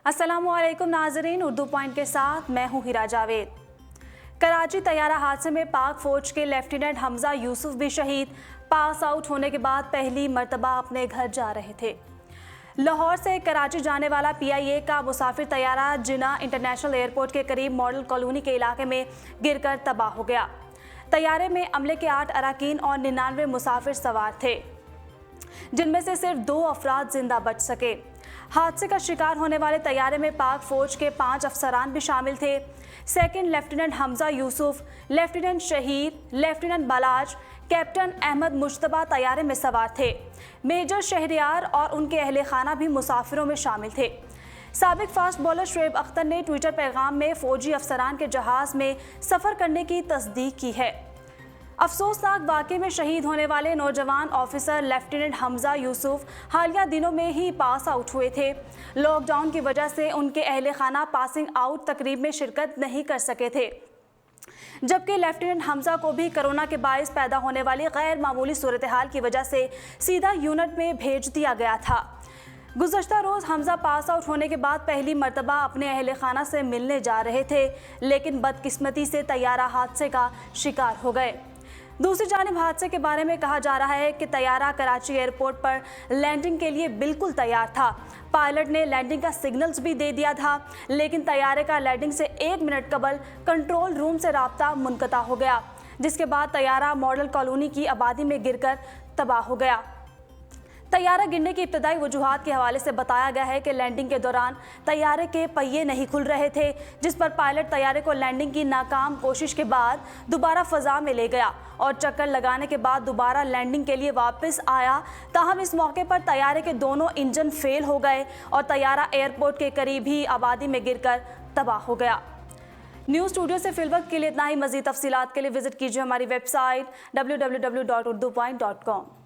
अस्सलामु अलैकुम नाजरीन, उर्दू पॉइंट के साथ मैं हूँ हिरा जावेद। कराची तैयारा हादसे में पाक फौज के लेफ्टिनेंट हमजा यूसुफ भी शहीद। पास आउट होने के बाद पहली मर्तबा अपने घर जा रहे थे। लाहौर से कराची जाने वाला PIA का मुसाफिर तैयारा जिना इंटरनेशनल एयरपोर्ट के करीब मॉडल कॉलोनी के इलाके में गिरकर तबाह हो गया। तैयारे में अमले के 8 अरकान और 99 मुसाफिर सवार थे, जिनमें से सिर्फ 2 अफराद जिंदा बच सके। हादसे का शिकार होने वाले तैयारे में पाक फौज के 5 अफसरान भी शामिल थे। Second lieutenant Hamza Yusuf, lieutenant शहीद, लेफ्टिनेंट बालाज, कैप्टन अहमद मुश्तबा तैयारे में सवार थे। मेजर शहरियार और उनके अहले खाना भी मुसाफिरों में शामिल थे। साबिक फास्ट बॉलर शुएब अख्तर ने ट्विटर पैगाम में फौजी अफसरान के जहाज़ में सफ़र करने की तस्दीक की है। अफसोसनाक वाक़े में शहीद होने वाले नौजवान ऑफिसर लेफ्टिनेंट हमजा यूसुफ हालिया दिनों में ही पास आउट हुए थे। लॉकडाउन की वजह से उनके अहले खाना पासिंग आउट तकरीब में शिरकत नहीं कर सके थे, जबकि लेफ्टिनेंट हमजा को भी कोरोना के बायस पैदा होने वाली गैर मामूली सूरत हाल की वजह से सीधा यूनिट में भेज दिया गया था। गुज़श्ता रोज़ हमजा पास आउट होने के बाद पहली मर्तबा अपने अहले खाना से मिलने जा रहे थे, लेकिन बदकिस्मती से तैयारा हादसे का शिकार हो गए। दूसरी जानिब हादसे के बारे में कहा जा रहा है कि तैयारा कराची एयरपोर्ट पर लैंडिंग के लिए बिल्कुल तैयार था। पायलट ने लैंडिंग का सिग्नल्स भी दे दिया था, लेकिन तैयारे का लैंडिंग से 1 मिनट कबल कंट्रोल रूम से राब्ता मुनक़ता हो गया, जिसके बाद तैयारा मॉडल कॉलोनी की आबादी में गिरकर तबाह हो गया। तैयारा गिरने की इब्तदाई वजूहात के हवाले से बताया गया है कि लैंडिंग के दौरान तैयारे के पहिए नहीं खुल रहे थे, जिस पर पायलट तैयारे को लैंडिंग की नाकाम कोशिश के बाद दोबारा फ़ज़ा में ले गया और चक्कर लगाने के बाद दोबारा लैंडिंग के लिए वापस आया। ताहम इस मौके पर तैयारे के दोनों इंजन फेल हो गए और तैयारा एयरपोर्ट के करीब ही आबादी में गिरकर तबाह हो गया। न्यूज़ स्टूडियो से फिलवक्त के लिए इतना ही। मज़ीद तफसीलात के लिए विजिट कीजिए हमारी वेबसाइट www.urdupoint.com।